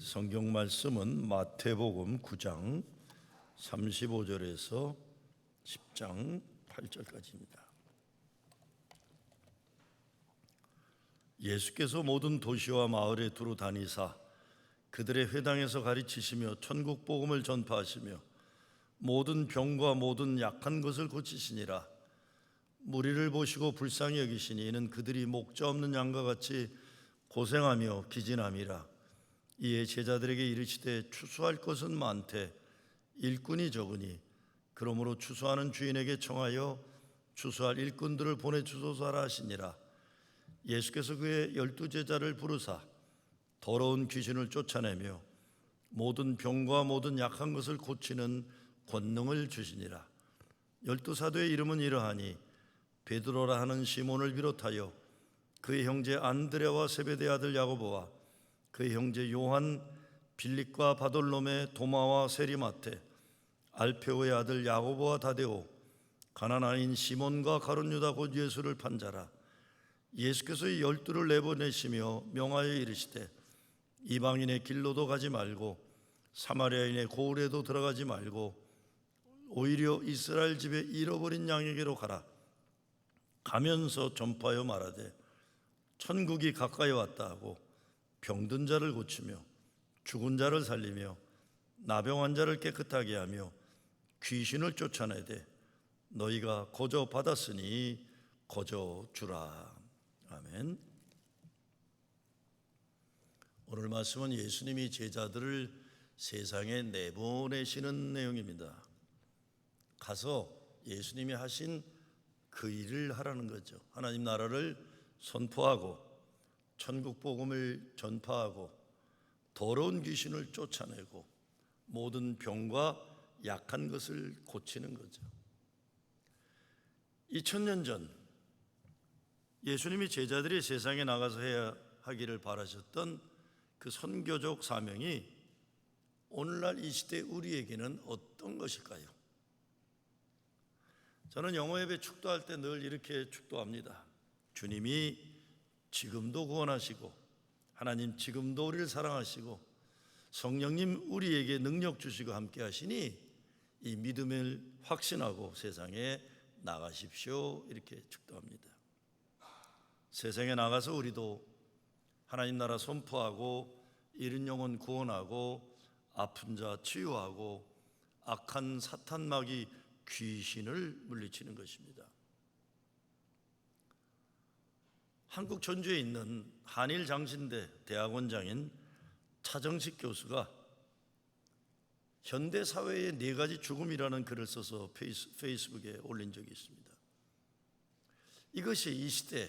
읽을 성경 말씀은 마태복음 9장 35절에서 10장 8절까지입니다. 예수께서 모든 도시와 마을에 두루 다니사 그들의 회당에서 가르치시며 천국 복음을 전파하시며 모든 병과 모든 약한 것을 고치시니라. 무리를 보시고 불쌍히 여기시니 이는 그들이 목자 없는 양과 같이 고생하며 기진함이라. 이에 제자들에게 이르시되 추수할 것은 많되 일꾼이 적으니 그러므로 추수하는 주인에게 청하여 추수할 일꾼들을 보내주소서라 하시니라. 예수께서 그의 12 제자를 부르사 더러운 귀신을 쫓아내며 모든 병과 모든 약한 것을 고치는 권능을 주시니라. 12 사도의 이름은 이러하니 베드로라 하는 시몬을 비롯하여 그의 형제 안드레와 세베대 아들 야고보와 그의 형제 요한, 빌립과 바돌로메, 도마와 세리마테, 알페오의 아들 야고보와 다데오, 가나나인 시몬과 가룟 유다 곧 예수를 판 자라. 예수께서 이 12를 내보내시며 명하여 이르시되 이방인의 길로도 가지 말고 사마리아인의 고을에도 들어가지 말고 오히려 이스라엘 집에 잃어버린 양에게로 가라. 가면서 전파하여 말하되 천국이 가까이 왔다 하고 병든 자를 고치며 죽은 자를 살리며 나병한 자를 깨끗하게 하며 귀신을 쫓아내되 너희가 거저 받았으니 거저 주라. 아멘. 오늘 말씀은 예수님이 제자들을 세상에 내보내시는 내용입니다. 가서 예수님이 하신 그 일을 하라는 거죠. 하나님 나라를 선포하고 천국 복음을 전파하고 더러운 귀신을 쫓아내고 모든 병과 약한 것을 고치는 거죠. 2000년 전 예수님이 제자들이 세상에 나가서 해야 하기를 바라셨던 그 선교적 사명이 오늘날 이 시대 우리에게는 어떤 것일까요? 저는 영어 예배 축도할 때 늘 이렇게 축도합니다. 주님이 지금도 구원하시고 하나님 지금도 우리를 사랑하시고 성령님 우리에게 능력 주시고 함께 하시니 이 믿음을 확신하고 세상에 나가십시오. 이렇게 축도합니다. 세상에 나가서 우리도 하나님 나라 선포하고 잃은 영혼 구원하고 아픈 자 치유하고 악한 사탄 마귀 귀신을 물리치는 것입니다. 한국 전주에 있는 한일장신대 대학원장인 차정식 교수가 현대사회의 4가지 죽음이라는 글을 써서 페이스북에 올린 적이 있습니다. 이것이 이 시대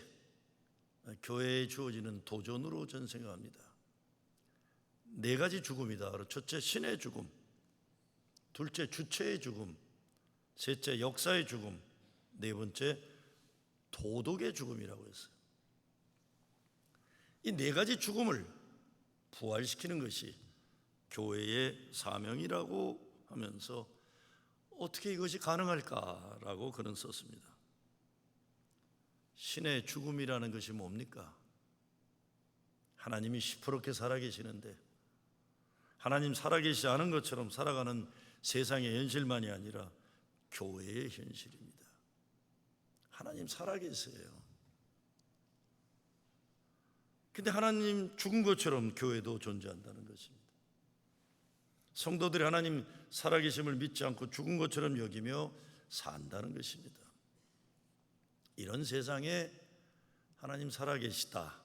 교회에 주어지는 도전으로 저는 생각합니다. 4가지 죽음이다. 첫째, 신의 죽음. 둘째, 주체의 죽음. 셋째, 역사의 죽음. 네 번째, 도덕의 죽음이라고 했어요. 이 4가지 죽음을 부활시키는 것이 교회의 사명이라고 하면서 어떻게 이것이 가능할까라고 그는 썼습니다. 신의 죽음이라는 것이 뭡니까? 하나님이 시퍼렇게 살아계시는데 하나님 살아계시지 않은 것처럼 살아가는 세상의 현실만이 아니라 교회의 현실입니다. 하나님 살아계세요. 근데 하나님 죽은 것처럼 교회도 존재한다는 것입니다. 성도들이 하나님 살아계심을 믿지 않고 죽은 것처럼 여기며 산다는 것입니다. 이런 세상에 하나님 살아계시다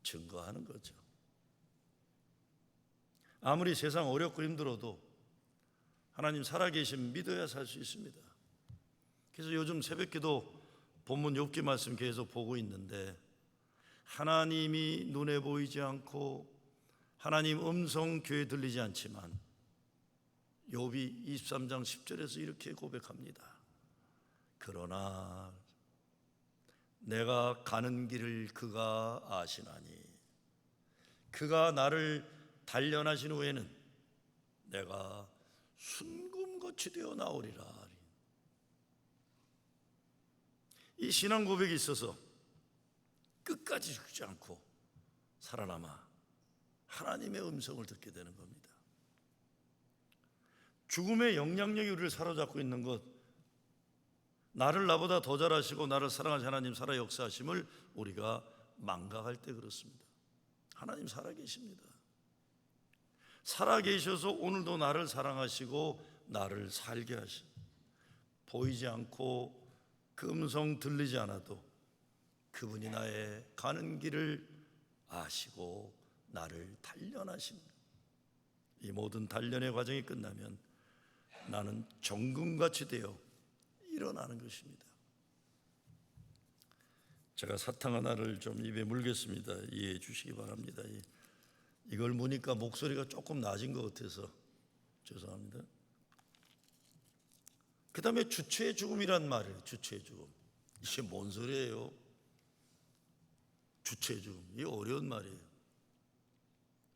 증거하는 거죠. 아무리 세상 어렵고 힘들어도 하나님 살아계심 믿어야 살 수 있습니다. 그래서 요즘 새벽기도 본문 욥기 말씀 계속 보고 있는데 하나님이 눈에 보이지 않고 하나님 음성 귀에 들리지 않지만 욥이 23장 10절에서 이렇게 고백합니다. 그러나 내가 가는 길을 그가 아시나니 그가 나를 단련하신 후에는 내가 순금같이 되어 나오리라. 이 신앙 고백이 있어서 끝까지 죽지 않고 살아남아 하나님의 음성을 듣게 되는 겁니다. 죽음의 영향력이 우리를 사로잡고 있는 것, 나를 나보다 더 잘하시고 나를 사랑하신 하나님 살아 역사하심을 우리가 망각할 때 그렇습니다. 하나님 살아계십니다. 살아계셔서 오늘도 나를 사랑하시고 나를 살게 하십니다. 보이지 않고 그 음성 들리지 않아도 그분이 나의 가는 길을 아시고 나를 단련하십니다. 이 모든 단련의 과정이 끝나면 나는 정금같이 되어 일어나는 것입니다. 제가 사탕 하나를 좀 입에 물겠습니다. 이해해 주시기 바랍니다. 이걸 무니까 목소리가 조금 낮은 것 같아서 죄송합니다. 그 다음에 주체의 죽음이란 말이에요. 주체의 죽음. 이게 뭔 소리예요? 주체의 죽음. 이게 어려운 말이에요.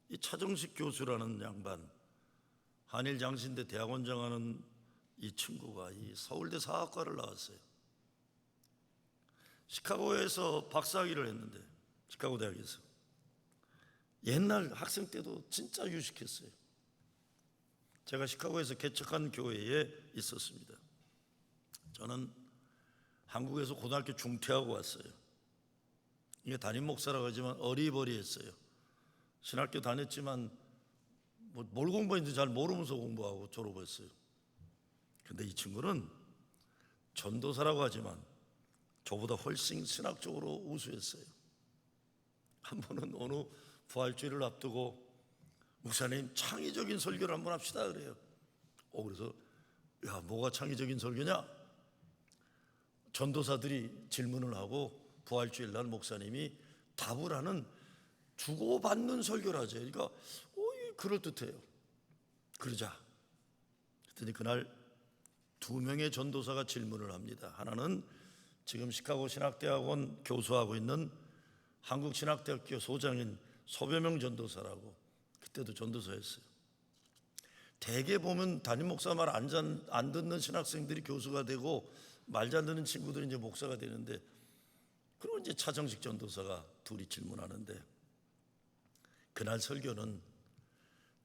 이 차정식 교수라는 양반, 한일 장신대 대학원장 하는 이 친구가 이 서울대 사학과를 나왔어요. 시카고에서 박사학위를 했는데, 시카고 대학에서 옛날 학생 때도 진짜 유식했어요. 제가 시카고에서 개척한 교회에 있었습니다. 저는 한국에서 고등학교 중퇴하고 왔어요. 이게 담임 목사라고 하지만 어리버리했어요. 신학교 다녔지만 뭘 공부했는지 잘 모르면서 공부하고 졸업했어요. 근데 이 친구는 전도사라고 하지만 저보다 훨씬 신학적으로 우수했어요. 한 번은 어느 부활주의를 앞두고 목사님 창의적인 설교를 한번 합시다 그래요. 그래서 야, 뭐가 창의적인 설교냐? 전도사들이 질문을 하고 부활주일 날 목사님이 답을 하는 주고받는 설교를 하죠. 그러니까 그럴듯해요. 그러자 그랬더니 그날 2명의 전도사가 질문을 합니다. 하나는 지금 시카고 신학대학원 교수하고 있는 한국신학대학교 소장인 소배명 전도사라고, 그때도 전도사였어요. 대개 보면 담임 목사 말 안 듣는 신학생들이 교수가 되고 말 잘 듣는 친구들이 이제 목사가 되는데, 그리고 이제 차정식 전도사가 둘이 질문하는데, 그날 설교는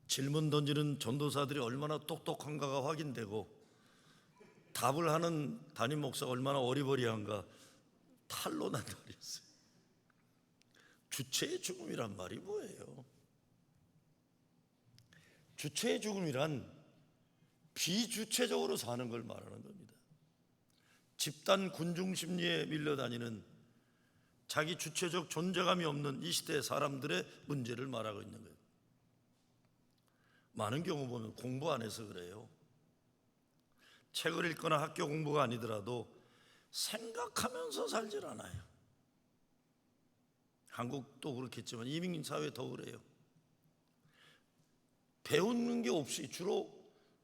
질문 던지는 전도사들이 얼마나 똑똑한가가 확인되고 답을 하는 담임 목사가 얼마나 어리버리한가 탄로난 날이었어요. 주체의 죽음이란 말이 뭐예요? 주체의 죽음이란 비주체적으로 사는 걸 말하는 겁니다. 집단 군중 심리에 밀려다니는 자기 주체적 존재감이 없는 이 시대의 사람들의 문제를 말하고 있는 거예요. 많은 경우 보면 공부 안 해서 그래요. 책을 읽거나 학교 공부가 아니더라도 생각하면서 살질 않아요. 한국도 그렇겠지만 이민 사회 더 그래요. 배우는 게 없이 주로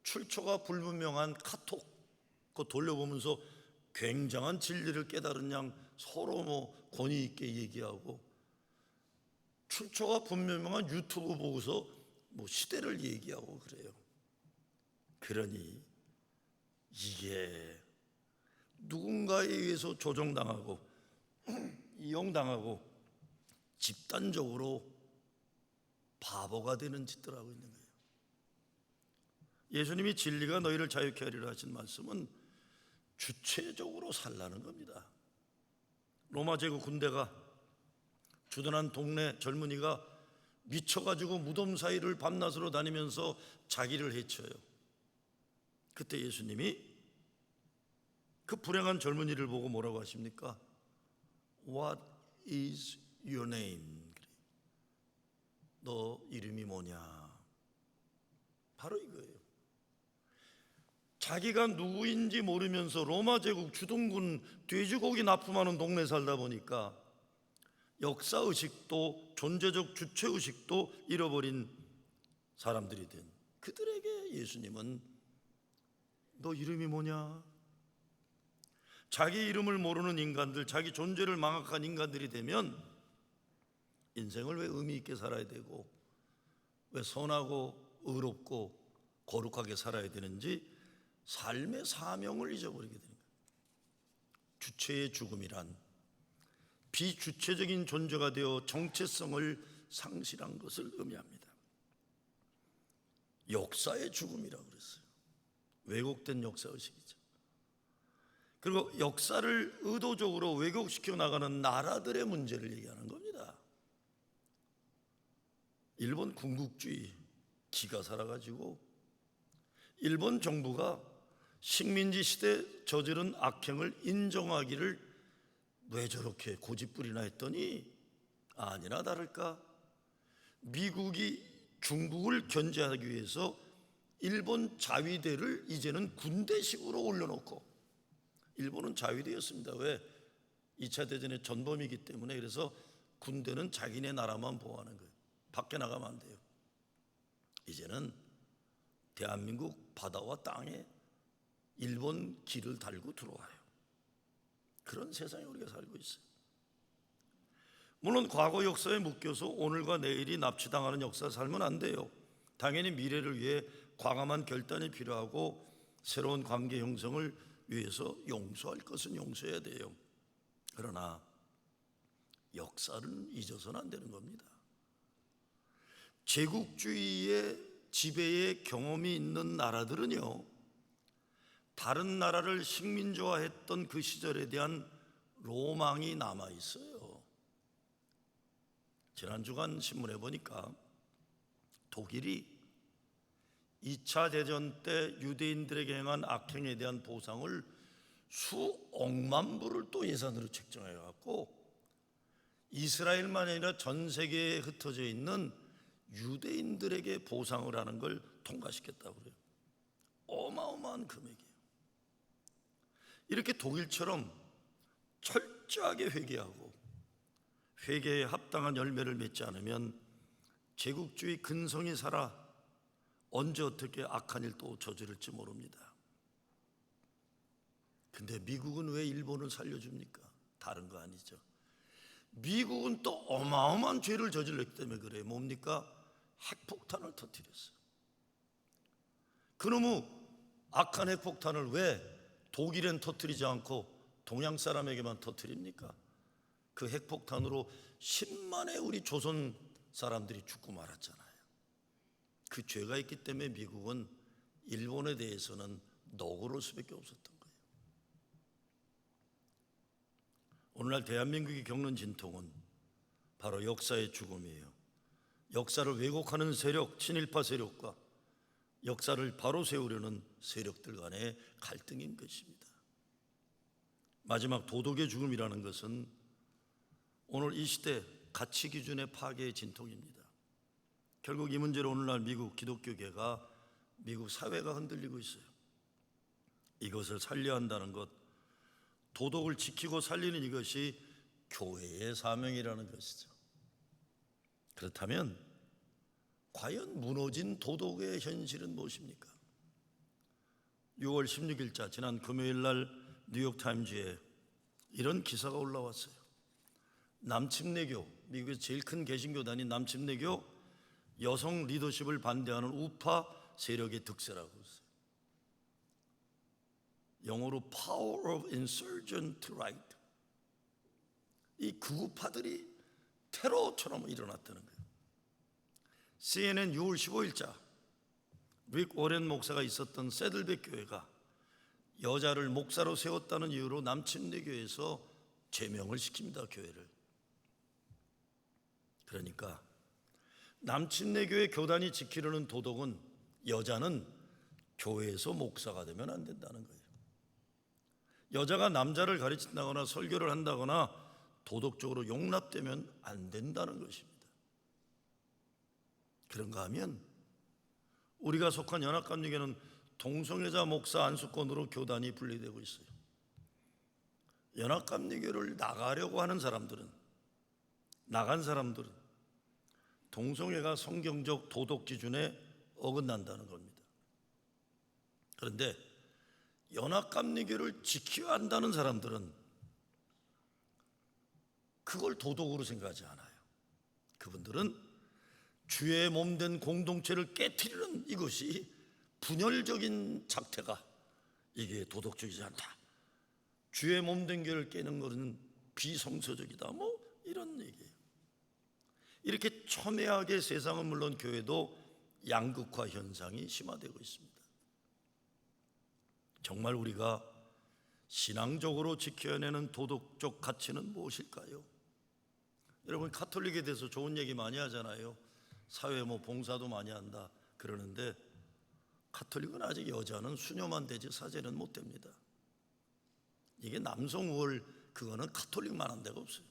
출처가 불분명한 카톡 그거 돌려보면서 굉장한 진리를 깨달은 양 서로 권위 있게 얘기하고, 출처가 분명한 유튜브 보고서 시대를 얘기하고 그래요. 그러니 이게 누군가에 의해서 조종당하고 이용당하고 집단적으로 바보가 되는 짓들 하고 있는 거예요. 예수님이 진리가 너희를 자유케 하리라 하신 말씀은 주체적으로 살라는 겁니다. 로마 제국 군대가 주둔한 동네 젊은이가 미쳐가지고 무덤 사이를 밤낮으로 다니면서 자기를 해쳐요. 그때 예수님이 그 불행한 젊은이를 보고 뭐라고 하십니까? What is your name? 너 이름이 뭐냐? 바로 이거예요. 자기가 누구인지 모르면서 로마 제국 주둔군 돼지고기 납품하는 동네에 살다 보니까 역사의식도 존재적 주체의식도 잃어버린 사람들이 된 그들에게 예수님은 너 이름이 뭐냐? 자기 이름을 모르는 인간들, 자기 존재를 망각한 인간들이 되면 인생을 왜 의미 있게 살아야 되고 왜 선하고 의롭고 거룩하게 살아야 되는지 삶의 사명을 잊어버리게 되는 거예요. 주체의 죽음이란 비주체적인 존재가 되어 정체성을 상실한 것을 의미합니다. 역사의 죽음이라고 그랬어요. 왜곡된 역사의식이죠. 그리고 역사를 의도적으로 왜곡시켜 나가는 나라들의 문제를 얘기하는 겁니다. 일본 군국주의 기가 살아가지고 일본 정부가 식민지 시대 저지른 악행을 인정하기를 왜 저렇게 고집부리나 했더니 아니나 다를까 미국이 중국을 견제하기 위해서 일본 자위대를 이제는 군대식으로 올려놓고, 일본은 자위대였습니다. 왜? 2차 대전의 전범이기 때문에. 그래서 군대는 자기네 나라만 보호하는 거예요. 밖에 나가면 안 돼요. 이제는 대한민국 바다와 땅에 일본 길을 달고 들어와요. 그런 세상에 우리가 살고 있어요. 물론 과거 역사에 묶여서 오늘과 내일이 납치당하는 역사를 살면 안 돼요. 당연히 미래를 위해 과감한 결단이 필요하고 새로운 관계 형성을 위해서 용서할 것은 용서해야 돼요. 그러나 역사는 잊어서는 안 되는 겁니다. 제국주의의 지배의 경험이 있는 나라들은요, 다른 나라를 식민지화했던 그 시절에 대한 로망이 남아 있어요. 지난 주간 신문에 보니까 독일이 2차 대전 때 유대인들에게 행한 악행에 대한 보상을 수억만 불을 또 예산으로 책정해 갖고 이스라엘만 아니라 전 세계에 흩어져 있는 유대인들에게 보상을 하는 걸 통과시켰다고 그래요. 어마어마한 금액이에요. 이렇게 독일처럼 철저하게 회개하고 회개에 합당한 열매를 맺지 않으면 제국주의 근성이 살아 언제 어떻게 악한 일 또 저지를지 모릅니다. 근데 미국은 왜 일본을 살려줍니까? 다른 거 아니죠. 미국은 또 어마어마한 죄를 저질렀기 때문에 그래요. 뭡니까? 핵폭탄을 터뜨렸어요. 그놈의 악한 핵폭탄을 왜 독일엔 터뜨리지 않고 동양 사람에게만 터뜨립니까? 그 핵폭탄으로 10만의 우리 조선 사람들이 죽고 말았잖아요. 그 죄가 있기 때문에 미국은 일본에 대해서는 너그러울 수밖에 없었던 거예요. 오늘날 대한민국이 겪는 진통은 바로 역사의 죽음이에요. 역사를 왜곡하는 세력, 친일파 세력과 역사를 바로 세우려는 세력들 간의 갈등인 것입니다. 마지막 도덕의 죽음이라는 것은 오늘 이 시대 가치 기준의 파괴의 진통입니다. 결국 이 문제로 오늘날 미국 기독교계가, 미국 사회가 흔들리고 있어요. 이것을 살려야 한다는 것, 도덕을 지키고 살리는 이것이 교회의 사명이라는 것이죠. 그렇다면 과연 무너진 도덕의 현실은 무엇입니까? 6월 16일자 지난 금요일 날 뉴욕타임즈에 이런 기사가 올라왔어요. 남침내교, 미국에서 제일 큰 개신교단인 남침내교 여성 리더십을 반대하는 우파 세력의 득세라고 했어요. 영어로 Power of Insurgent Right. 이 극우파들이 테러처럼 일어났다는 거예요. CNN 6월 15일자 릭 워렌 목사가 있었던 새들백 교회가 여자를 목사로 세웠다는 이유로 남침내교에서 제명을 시킵니다. 교회를. 그러니까 남침내교의 교단이 지키려는 도덕은 여자는 교회에서 목사가 되면 안 된다는 거예요. 여자가 남자를 가르친다거나 설교를 한다거나 도덕적으로 용납되면 안 된다는 것입니다. 그런가 하면 우리가 속한 연합감리교는 동성애자 목사 안수권으로 교단이 분리되고 있어요. 연합감리교를 나가려고 하는 사람들은, 나간 사람들은 동성애가 성경적 도덕 기준에 어긋난다는 겁니다. 그런데 연합감리교를 지켜야 한다는 사람들은 그걸 도덕으로 생각하지 않아요. 그분들은 주의 몸된 공동체를 깨트리는 이것이 분열적인 작태가 이게 도덕적이지 않다. 주의 몸된 교를 깨는 것은 비성서적이다. 뭐 이런 얘기예요. 이렇게 첨예하게 세상은 물론 교회도 양극화 현상이 심화되고 있습니다. 정말 우리가 신앙적으로 지켜야 하는 도덕적 가치는 무엇일까요? 여러분, 가톨릭에 대해서 좋은 얘기 많이 하잖아요. 사회 봉사도 많이 한다 그러는데, 가톨릭은 아직 여자는 수녀만 되지 사제는 못 됩니다. 이게 남성 우월, 그거는 가톨릭만 한 데가 없어요.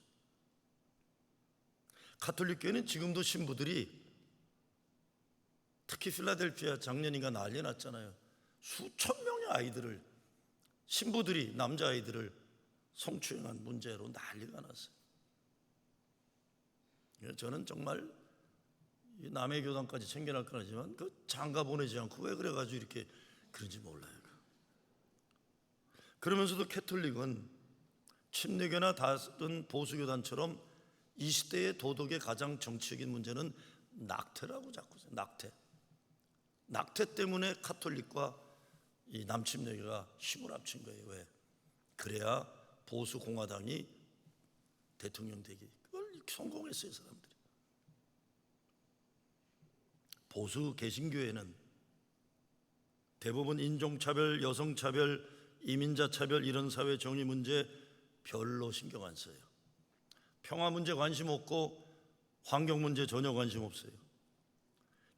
가톨릭 교회는 지금도 신부들이, 특히 필라델피아 작년인가 난리 났잖아요. 수천 명의 아이들을, 신부들이 남자아이들을 성추행한 문제로 난리가 났어요. 저는 정말 남의 교단까지 챙겨날 건 아니지만 그 장가 보내지 않고 왜 그래가지고 이렇게 그런지 몰라요. 그러면서도 캐톨릭은 침례교나 다른 보수교단처럼 이 시대의 도덕의 가장 정치적인 문제는 낙태라고 자꾸 해요. 낙태 때문에 카톨릭과 이 남침례교가 힘을 합친 거예요. 왜? 그래야 보수 공화당이 대통령 되기, 그걸 성공했어요. 사람들이. 보수 개신교회는 대부분 인종차별, 여성차별, 이민자차별 이런 사회 정의 문제 별로 신경 안 써요. 평화 문제 관심 없고 환경 문제 전혀 관심 없어요.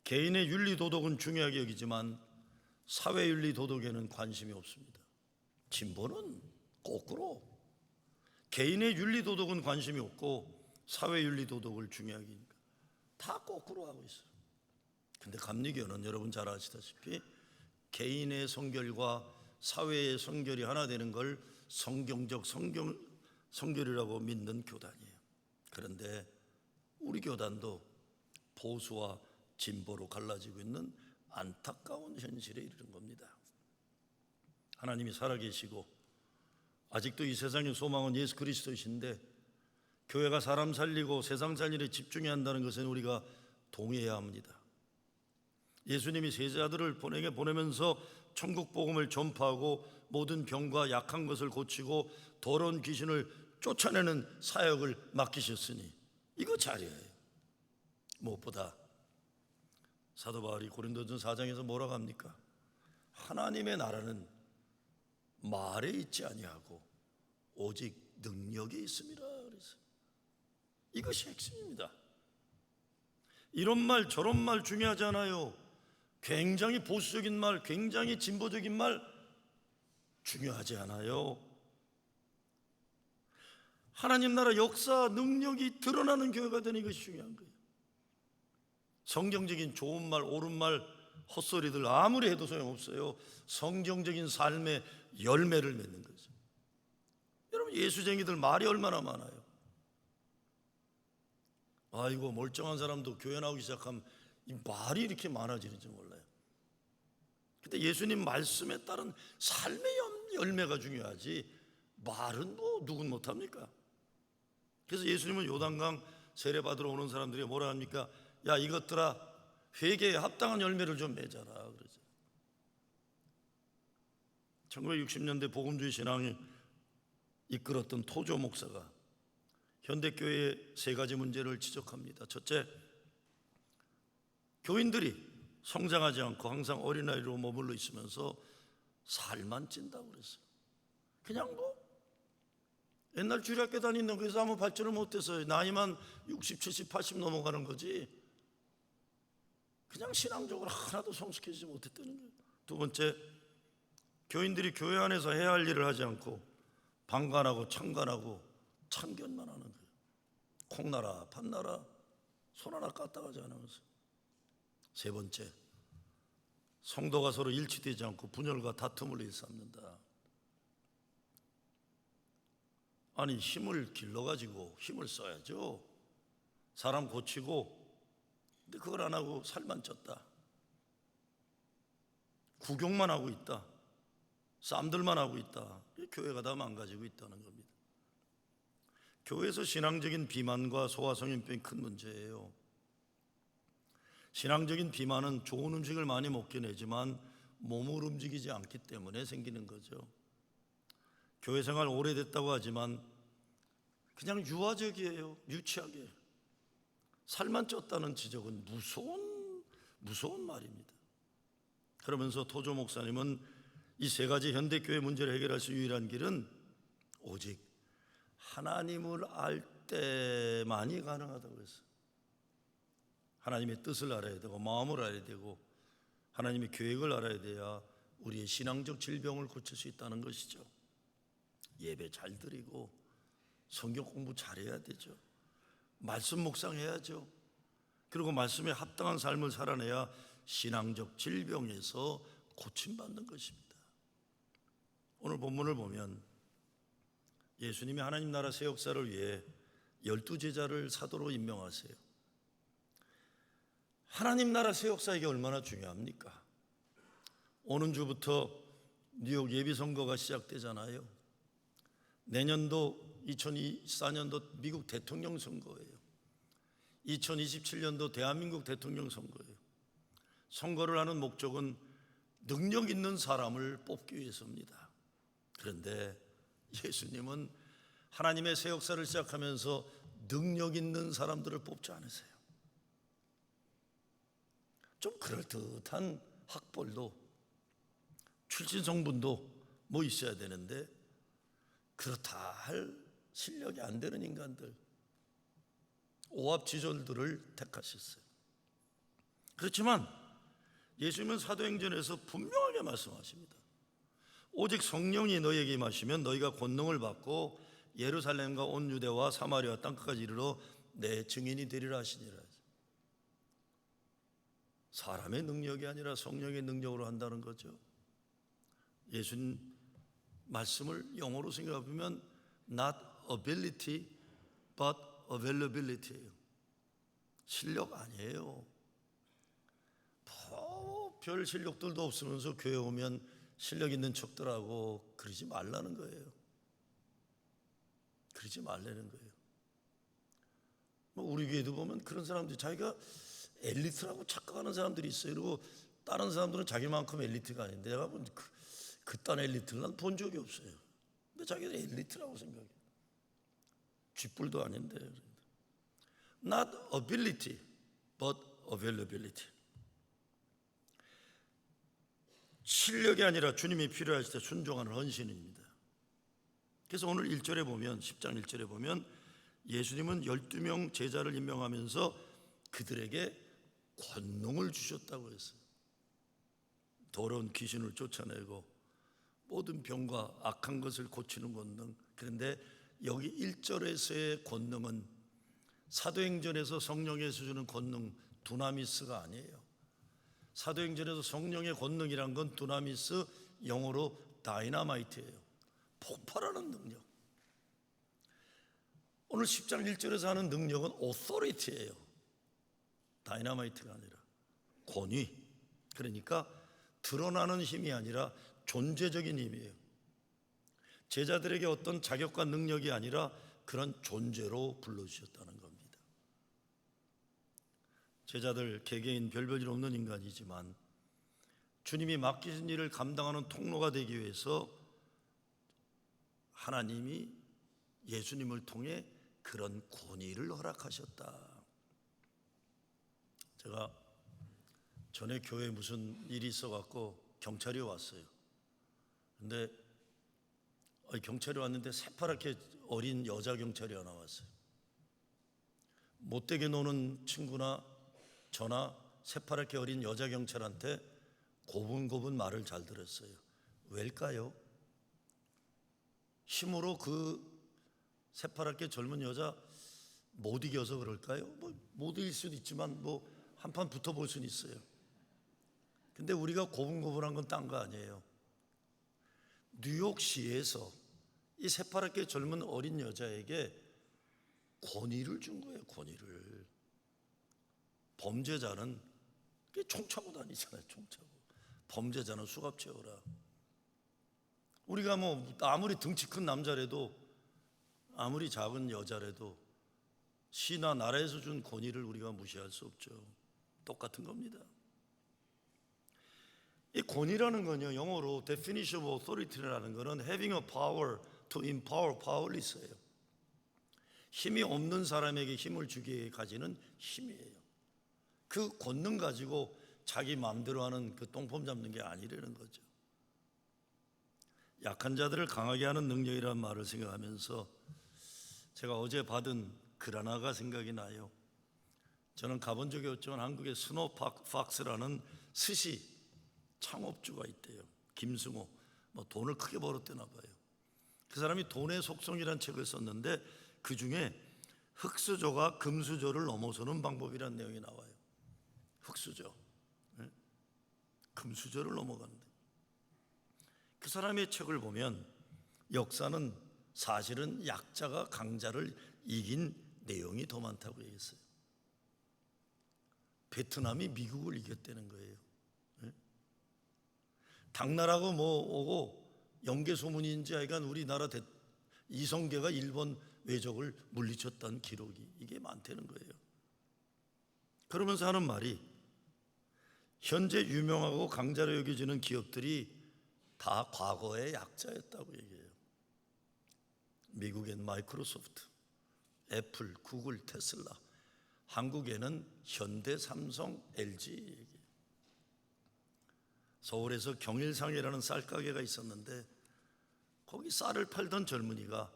개인의 윤리 도덕은 중요하게 여기지만 사회 윤리 도덕에는 관심이 없습니다. 진보는 거꾸로 개인의 윤리 도덕은 관심이 없고 사회 윤리 도덕을 중요하게 하니까 다 거꾸로 하고 있어요. 근데 감리교는 여러분 잘 아시다시피 개인의 성결과 사회의 성결이 하나 되는 걸 성경적 성결이라고 믿는 교단이에요. 그런데 우리 교단도 보수와 진보로 갈라지고 있는 안타까운 현실에 이르는 겁니다. 하나님이 살아계시고 아직도 이 세상의 소망은 예수 그리스도이신데, 교회가 사람 살리고 세상 살 일에 집중해야 한다는 것은 우리가 동의해야 합니다. 예수님이 제자들을 보내면서 천국 복음을 전파하고 모든 병과 약한 것을 고치고 더러운 귀신을 쫓아내는 사역을 맡기셨으니 이거 잘해야 해요. 무엇보다 사도 바울이 고린도전서 4장에서 뭐라고 합니까? 하나님의 나라는 말에 있지 아니하고 오직 능력에 있습니다. 그래서 이것이 핵심입니다. 이런 말 저런 말 중요하지 않아요. 굉장히 보수적인 말, 굉장히 진보적인 말 중요하지 않아요. 하나님 나라 역사 능력이 드러나는 교회가 되는 것이 중요한 거예요. 성경적인 좋은 말, 옳은 말, 헛소리들 아무리 해도 소용없어요. 성경적인 삶의 열매를 맺는 거죠. 여러분, 예수쟁이들 말이 얼마나 많아요. 아이고, 멀쩡한 사람도 교회 나오기 시작하면 이 말이 이렇게 많아지는지 몰라요. 근데 예수님 말씀에 따른 삶의 열매가 중요하지 말은 누군 못합니까? 그래서 예수님은 요단강 세례받으러 오는 사람들이 뭐라 합니까? 야, 이것들아, 회개에 합당한 열매를 좀 맺어라 그러죠. 1960년대 복음주의 신앙을 이끌었던 토조 목사가 현대교회의 세 가지 문제를 지적합니다. 첫째, 교인들이 성장하지 않고 항상 어린아이로 머물러 있으면서 살만 찐다고 그랬어요. 그냥 옛날 주일학교 다니는 거에서 아무 발전을 못해서 나이만 60, 70, 80 넘어가는 거지 그냥 신앙적으로 하나도 성숙해지지 못했다는 거예요. 두 번째, 교인들이 교회 안에서 해야 할 일을 하지 않고 방관하고 창관하고 참견만 하는 거예요. 콩나라 팥나라 손 하나 까딱하지 않으면서. 세 번째, 성도가 서로 일치되지 않고 분열과 다툼을 일삼는다. 아니, 힘을 길러가지고 힘을 써야죠. 사람 고치고. 근데 그걸 안 하고 살만 쪘다. 구경만 하고 있다. 쌈들만 하고 있다. 교회가 다 망가지고 있다는 겁니다. 교회에서 신앙적인 비만과 소화성인병이 큰 문제예요. 신앙적인 비만은 좋은 음식을 많이 먹긴 하지만 몸을 움직이지 않기 때문에 생기는 거죠. 교회 생활 오래됐다고 하지만 그냥 유아적이에요. 유치하게. 살만 쪘다는 지적은 무서운 말입니다. 그러면서 토조 목사님은 이 세 가지 현대교회 문제를 해결할 수 유일한 길은 오직 하나님을 알 때만이 가능하다고 했어요. 하나님의 뜻을 알아야 되고 마음을 알아야 되고 하나님의 계획을 알아야 돼야 우리의 신앙적 질병을 고칠 수 있다는 것이죠. 예배 잘 드리고 성경 공부 잘해야 되죠. 말씀 묵상해야죠. 그리고 말씀에 합당한 삶을 살아내야 신앙적 질병에서 고침받는 것입니다. 오늘 본문을 보면 예수님이 하나님 나라 새 역사를 위해 12제자를 사도로 임명하세요. 하나님 나라 새 역사 이게 얼마나 중요합니까? 오는 주부터 뉴욕 예비선거가 시작되잖아요. 내년도 2024년도 미국 대통령 선거예요. 2027년도 대한민국 대통령 선거예요. 선거를 하는 목적은 능력 있는 사람을 뽑기 위해서입니다. 그런데 예수님은 하나님의 새 역사를 시작하면서 능력 있는 사람들을 뽑지 않으세요. 좀 그럴듯한 학벌도 출신 성분도 뭐 있어야 되는데 그렇다 할 실력이 안 되는 인간들, 오합지졸들을 택하셨어요. 그렇지만 예수님은 사도행전에서 분명하게 말씀하십니다. 오직 성령이 너희에게 임하시면 너희가 권능을 받고 예루살렘과 온 유대와 사마리아 땅끝까지 이르러 내 증인이 되리라 하시니라. 사람의 능력이 아니라 성령의 능력으로 한다는 거죠. 예수님 말씀을 영어로 생각해보면 not ability but availability예요. 실력 아니에요. 별 실력들도 없으면서 교회 오면 실력 있는 척들하고 그러지 말라는 거예요. 그러지 말라는 거예요. 우리 교회도 보면 그런 사람들이 자기가 엘리트라고 착각하는 사람들이 있어요. 그리고 다른 사람들은 자기만큼 엘리트가 아닌데 내가 그딴 엘리트를 난 본 적이 없어요. 근데 자기는 엘리트라고 생각해요. 쥐뿔도 아닌데. Not ability but availability. 실력이 아니라 주님이 필요하실 때 순종하는 헌신입니다. 그래서 오늘 1절에 보면 10장 1절에 보면 예수님은 12명 제자를 임명하면서 그들에게 권능을 주셨다고 했어요. 더러운 귀신을 쫓아내고 모든 병과 악한 것을 고치는 권능. 그런데 여기 1절에서의 권능은 사도행전에서 성령에서 주는 권능 두나미스가 아니에요. 사도행전에서 성령의 권능이란 건 두나미스, 영어로 다이나마이트예요. 폭발하는 능력. 오늘 10장 1절에서 하는 능력은 오토리티예요. 다이나마이트가 아니라 권위. 그러니까 드러나는 힘이 아니라 존재적인 힘이에요. 제자들에게 어떤 자격과 능력이 아니라 그런 존재로 불러주셨다는 겁니다. 제자들 개개인 별별 일 없는 인간이지만 주님이 맡기신 일을 감당하는 통로가 되기 위해서 하나님이 예수님을 통해 그런 권위를 허락하셨다. 제가 전에 교회에 무슨 일이 있어갖고 경찰이 왔어요. 근데 경찰이 왔는데 새파랗게 어린 여자 경찰이 하나 왔어요. 못되게 노는 친구나 저나 새파랗게 어린 여자 경찰한테 고분고분 말을 잘 들었어요. 왜일까요? 힘으로 그 새파랗게 젊은 여자 못 이겨서 그럴까요? 못 이길 수도 있지만 한판 붙어볼 수는 있어요. 근데 우리가 고분고분한 건 딴 거 아니에요. 뉴욕시에서 이 새파랗게 젊은 어린 여자에게 권위를 준 거예요. 권위를. 범죄자는 총 차고 다니잖아요. 총 차고. 범죄자는 수갑 채워라. 우리가 아무리 등치 큰 남자라도 아무리 작은 여자라도 시나 나라에서 준 권위를 우리가 무시할 수 없죠. 똑같은 겁니다. 이 권위라는 건요, 영어로 definition of authority라는 거는 having a power to empower powerless예요. 힘이 없는 사람에게 힘을 주기까지는 힘이에요. 그 권능 가지고 자기 마음대로 하는 그 똥폼 잡는 게 아니라는 거죠. 약한 자들을 강하게 하는 능력이라는 말을 생각하면서 제가 어제 받은 글 하나가 생각이 나요. 저는 가본 적이 없지만 한국에 스노팍스라는 스시 창업주가 있대요. 김승호. 돈을 크게 벌었대나 봐요. 그 사람이 돈의 속성이라는 책을 썼는데 그 중에 흙수저가 금수저를 넘어서는 방법이라는 내용이 나와요. 흙수저, 금수저를 넘어가는데 그 사람의 책을 보면 역사는 사실은 약자가 강자를 이긴 내용이 더 많다고 얘기했어요. 베트남이 미국을 이겼다는 거예요. 당나라고 오고 영계 소문인지 하여간 우리나라 이성계가 일본 외적을 물리쳤다는 기록이 이게 많다는 거예요. 그러면서 하는 말이 현재 유명하고 강자로 여겨지는 기업들이 다 과거의 약자였다고 얘기해요. 미국엔 마이크로소프트, 애플, 구글, 테슬라, 한국에는 현대, 삼성, LG 얘기해요. 서울에서 경일상이라는 쌀가게가 있었는데 거기 쌀을 팔던 젊은이가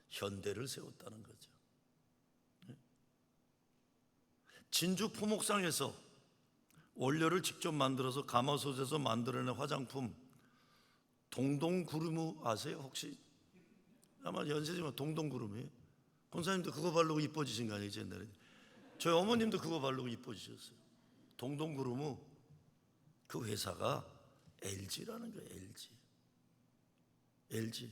현대를 세웠다는 거죠. 진주 포목상에서 원료를 직접 만들어서 가마솥에서 만들어낸 화장품 동동구름우 아세요? 혹시 아마 연세지만 동동구름이에요. 권사님도 그거 바르고 이뻐지신 거 아니에요? 옛날에 저희 어머님도 그거 바르고 이뻐지셨어요. 동동구름우 그 회사가 LG라는 거예요. LG.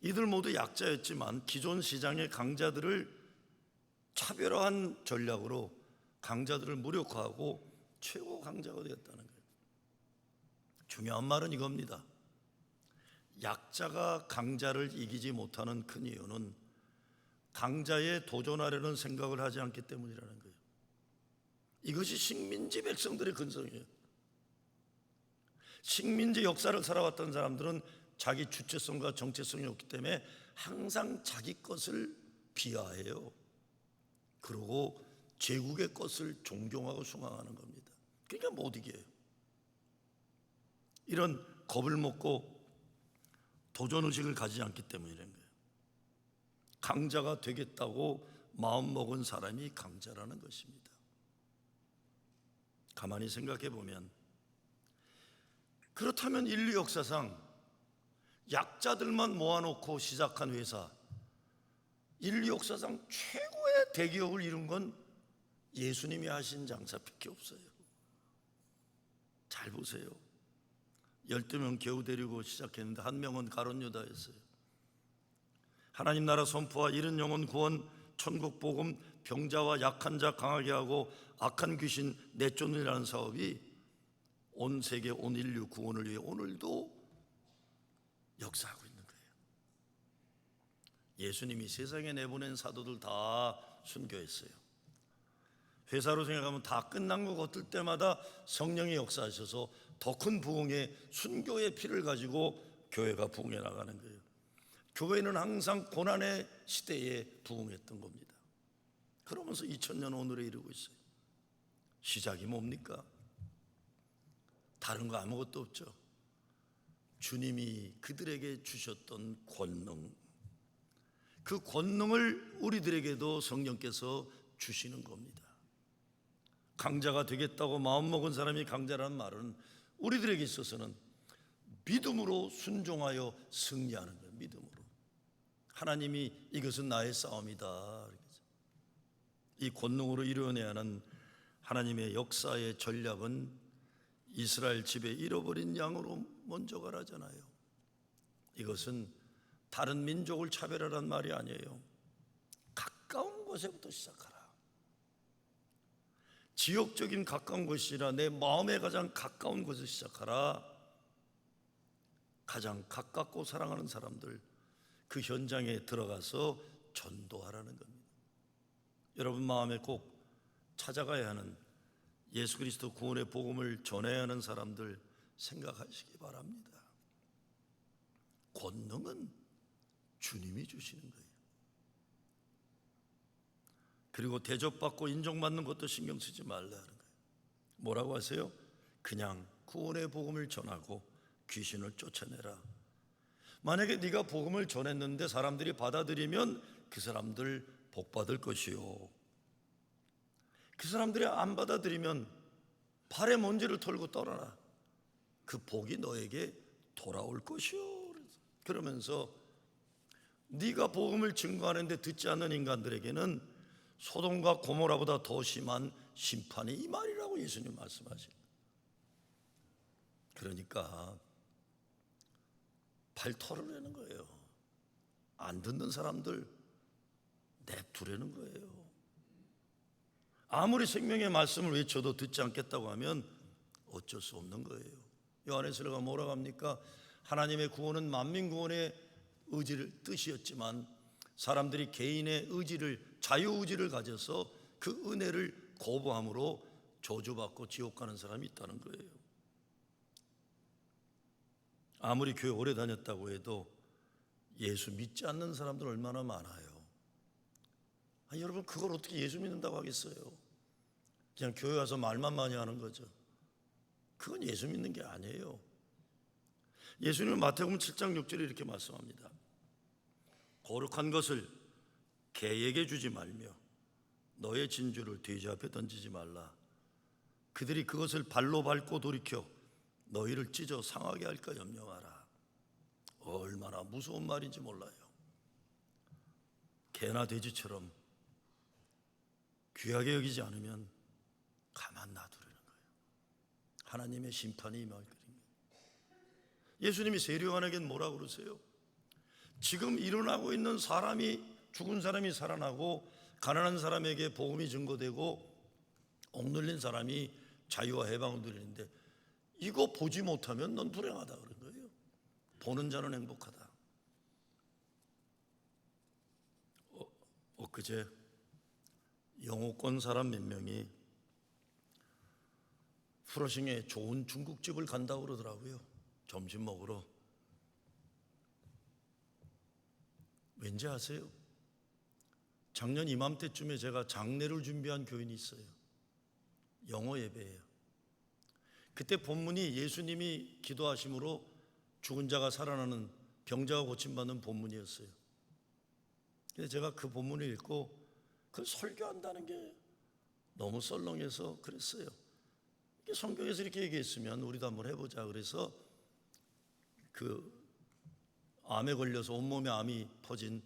이들 모두 약자였지만 기존 시장의 강자들을 차별화한 전략으로 강자들을 무력화하고 최고 강자가 되었다는 거예요. 중요한 말은 이겁니다. 약자가 강자를 이기지 못하는 큰 이유는 강자에 도전하려는 생각을 하지 않기 때문이라는 거예요. 이것이 식민지 백성들의 근성이에요. 식민지 역사를 살아왔던 사람들은 자기 주체성과 정체성이 없기 때문에 항상 자기 것을 비하해요. 그리고 제국의 것을 존경하고 숭앙하는 겁니다. 그러니까 못 이겨요. 이런 겁을 먹고 도전의식을 가지지 않기 때문이라는 거예요. 강자가 되겠다고 마음먹은 사람이 강자라는 것입니다. 가만히 생각해 보면 그렇다면 인류 역사상 약자들만 모아놓고 시작한 회사, 인류 역사상 최고의 대기업을 이룬 건 예수님이 하신 장사밖에 없어요. 잘 보세요. 12명 겨우 데리고 시작했는데 한 명은 가룟 유다였어요. 하나님 나라 선포와 잃은 영혼 구원, 천국 복음, 병자와 약한 자 강하게 하고 악한 귀신 내쫓느라는 사업이 온 세계, 온 인류 구원을 위해 오늘도 역사하고 있는 거예요. 예수님이 세상에 내보낸 사도들 다 순교했어요. 회사로 생각하면 다 끝난 것 같을 때마다 성령이 역사하셔서 더 큰 부흥의 순교의 피를 가지고 교회가 부흥해 나가는 거예요. 교회는 항상 고난의 시대에 부흥했던 겁니다. 그러면서 2000년 오늘에 이르고 있어요. 시작이 뭡니까? 다른 거 아무것도 없죠. 주님이 그들에게 주셨던 권능, 그 권능을 우리들에게도 성령께서 주시는 겁니다. 강자가 되겠다고 마음먹은 사람이 강자라는 말은 우리들에게 있어서는 믿음으로 순종하여 승리하는 거예요. 믿음으로. 하나님이 이것은 나의 싸움이다. 이 권능으로 이루어내야 하는 하나님의 역사의 전략은 이스라엘 집에 잃어버린 양으로 먼저 가라잖아요. 이것은 다른 민족을 차별하라는 말이 아니에요. 가까운 곳에부터 시작하라. 지역적인 가까운 곳이라 내 마음에 가장 가까운 곳에서 시작하라. 가장 가깝고 사랑하는 사람들 그 현장에 들어가서 전도하라는 겁니다. 여러분 마음에 꼭 찾아가야 하는 예수 그리스도 구원의 복음을 전해야 하는 사람들 생각하시기 바랍니다. 권능은 주님이 주시는 거예요. 그리고 대접받고 인정받는 것도 신경 쓰지 말라는 거예요. 뭐라고 하세요? 그냥 구원의 복음을 전하고 귀신을 쫓아내라. 만약에 네가 복음을 전했는데 사람들이 받아들이면 그 사람들 복 받을 것이요, 그 사람들이 안 받아들이면 발에 먼지를 털고 떠나라. 그 복이 너에게 돌아올 것이요. 그러면서 네가 복음을 증거하는데 듣지 않는 인간들에게는 소돔과 고모라보다 더 심한 심판이 이 말이라고 예수님 말씀하시는. 그러니까 발 털어내는 거예요. 안 듣는 사람들 냅두려는 거예요. 아무리 생명의 말씀을 외쳐도 듣지 않겠다고 하면 어쩔 수 없는 거예요. 요한에서가 뭐라고 합니까? 하나님의 구원은 만민 구원의 뜻이었지만 사람들이 개인의 자유의지를 가져서 그 은혜를 거부함으로 저주받고 지옥 가는 사람이 있다는 거예요. 아무리 교회 오래 다녔다고 해도 예수 믿지 않는 사람들 얼마나 많아요. 여러분, 그걸 어떻게 예수 믿는다고 하겠어요? 그냥 교회 와서 말만 많이 하는 거죠. 그건 예수 믿는 게 아니에요. 예수님은 마태복음 7장 6절에 이렇게 말씀합니다. 거룩한 것을 개에게 주지 말며 너의 진주를 돼지 앞에 던지지 말라. 그들이 그것을 발로 밟고 돌이켜 너희를 찢어 상하게 할까 염려하라. 얼마나 무서운 말인지 몰라요. 개나 돼지처럼 귀하게 여기지 않으면 가만 놔두려는 거예요. 하나님의 심판이 임할 거예요. 예수님이 세례요한에게는 뭐라고 그러세요? 지금 일어나고 있는 죽은 사람이 살아나고 가난한 사람에게 복음이 증거되고 억눌린 사람이 자유와 해방을 누리는데 이거 보지 못하면 넌 불행하다 그런 거예요. 보는 자는 행복하다. 엊그제 영어권 사람 몇 명이 프로싱에 좋은 중국집을 간다고 그러더라고요. 점심 먹으러. 왠지 아세요? 작년 이맘때쯤에 제가 장례를 준비한 교인이 있어요. 영어 예배예요. 그때 본문이 예수님이 기도하심으로 죽은 자가 살아나는, 병자가 고침받는 본문이었어요. 그래서 제가 그 본문을 읽고 그걸 설교한다는 게 너무 썰렁해서 그랬어요. 성경에서 이렇게 얘기했으면 우리도 한번 해보자. 그래서 그 암에 걸려서 온몸에 암이 퍼진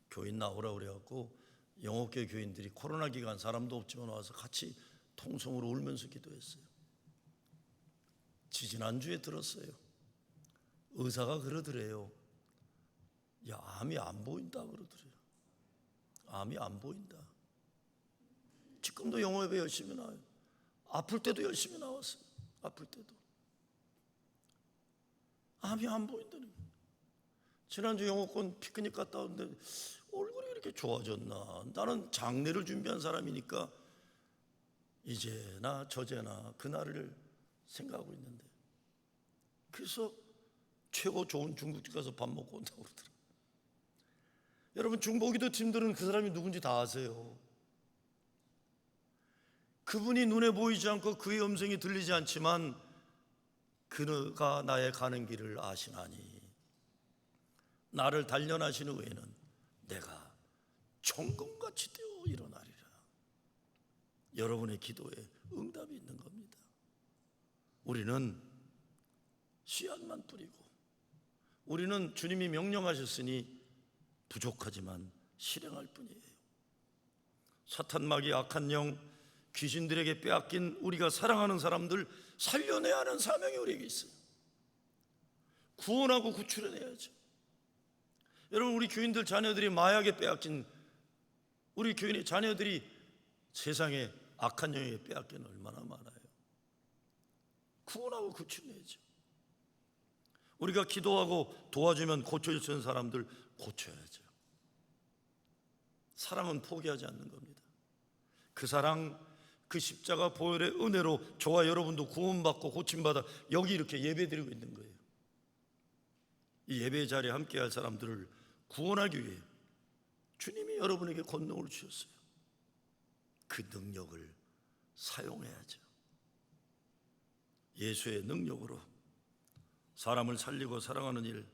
교인 나오라고 그래갖고 영어계 교인들이 코로나 기간 사람도 없지만 와서 같이 통성으로 울면서 기도했어요. 지지난주에 들었어요. 의사가 그러더래요. 야, 암이 안 보인다 그러더래요. 암이 안 보인다. 지금도 영어 예배 열심히 나와요. 아플 때도 열심히 나왔어요. 아플 때도. 암이 안 보인다는 거예요. 지난주 영어권 피크닉 갔다 왔는데 얼굴이 이렇게 좋아졌나. 나는 장례를 준비한 사람이니까 이제나 저제나 그날을 생각하고 있는데, 그래서 최고 좋은 중국집 가서 밥 먹고 온다고 그러더라고요. 여러분, 중보기도 팀들은 그 사람이 누군지 다 아세요. 그분이 눈에 보이지 않고 그의 음성이 들리지 않지만 그가 나의 가는 길을 아시나니 나를 단련하시는 후에는 내가 정금같이 되어 일어나리라. 여러분의 기도에 응답이 있는 겁니다. 우리는 씨앗만 뿌리고, 우리는 주님이 명령하셨으니 부족하지만 실행할 뿐이에요. 사탄마귀 악한 영 귀신들에게 빼앗긴 우리가 사랑하는 사람들 살려내야 하는 사명이 우리에게 있어요. 구원하고 구출해내야죠. 여러분, 우리 교인들 자녀들이 마약에 빼앗긴, 우리 교인의 자녀들이 세상에 악한 영에게 빼앗긴 얼마나 많아요. 구원하고 구출해야죠. 우리가 기도하고 도와주면 고쳐질 수 있는 사람들 고쳐야죠. 사랑은 포기하지 않는 겁니다. 그 사랑, 그 십자가 보혈의 은혜로 저와 여러분도 구원받고 고침받아 여기 이렇게 예배드리고 있는 거예요. 이 예배 자리에 함께할 사람들을 구원하기 위해 주님이 여러분에게 권능을 주셨어요. 그 능력을 사용해야죠. 예수의 능력으로 사람을 살리고 사랑하는 일,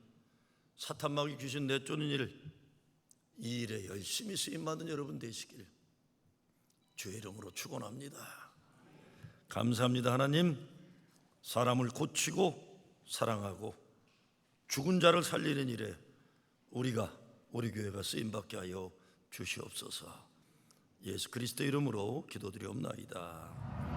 사탄 마귀 귀신 내쫓는 일, 이 일에 열심히 쓰임받는 여러분 되시길 주의 이름으로 축원합니다. 감사합니다. 하나님, 사람을 고치고 사랑하고 죽은 자를 살리는 일에 우리 교회가 쓰임받게 하여 주시옵소서. 예수 그리스도 이름으로 기도드리옵나이다.